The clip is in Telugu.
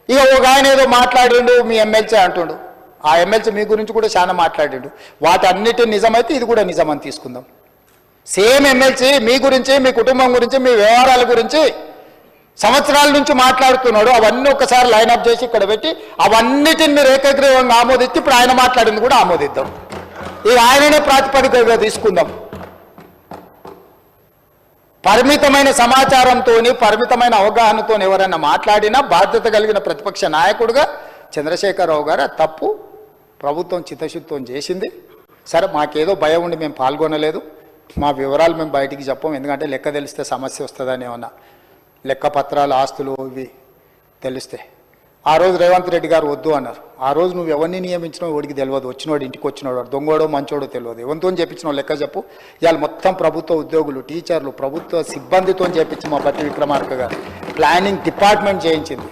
ఇక ఒక ఆయన ఏదో మాట్లాడిండు మీ ఎమ్మెల్సీ అంటుండు, ఆ ఎమ్మెల్సీ మీ గురించి కూడా చాలా మాట్లాడిండు, వాటన్నిటి నిజమైతే ఇది కూడా నిజమని తీసుకుందాం. సేమ్ ఎమ్మెల్సీ మీ గురించి, మీ కుటుంబం గురించి, మీ వ్యవహారాల గురించి సంవత్సరాల నుంచి మాట్లాడుతున్నాడు. అవన్నీ ఒకసారి లైనప్ చేసి ఇక్కడ పెట్టి అవన్నిటిని మీరు ఏకగ్రీవంగా ఆమోదించి ఇప్పుడు ఆయన మాట్లాడింది కూడా ఆమోదిద్దాం. ఇక ఆయననే ప్రాతిపదికగా తీసుకుందాం. పరిమితమైన సమాచారంతో, పరిమితమైన అవగాహనతో ఎవరైనా మాట్లాడినా బాధ్యత కలిగిన ప్రతిపక్ష నాయకుడుగా చంద్రశేఖరరావు గారు తప్పు ప్రభుత్వం చిత్తశుద్ధితో చేసింది. సరే, మాకేదో భయం ఉండి మేము పాల్గొనలేదు, మా వివరాలు మేము బయటికి చెప్పం, ఎందుకంటే లెక్క తెలిస్తే సమస్య వస్తుందని ఏమన్నా లెక్క పత్రాలు ఆస్తులు ఇవి తెలిస్తే. ఆ రోజు రేవంత్ రెడ్డి గారు వద్దు అన్నారు. ఆ రోజు నువ్వు ఎవరిని నియమించినావు వాడికి తెలియదు, వచ్చినోడు ఇంటికి వచ్చినోడు దొంగోడో మంచోడో తెలియదు, ఎవరితో చెప్పించినావు లెక్క చెప్పు. ఇవాళ మొత్తం ప్రభుత్వ ఉద్యోగులు, టీచర్లు, ప్రభుత్వ సిబ్బందితో చెప్పించి మా బట్టి విక్రమార్క గారు ప్లానింగ్ డిపార్ట్మెంట్ చేయించింది.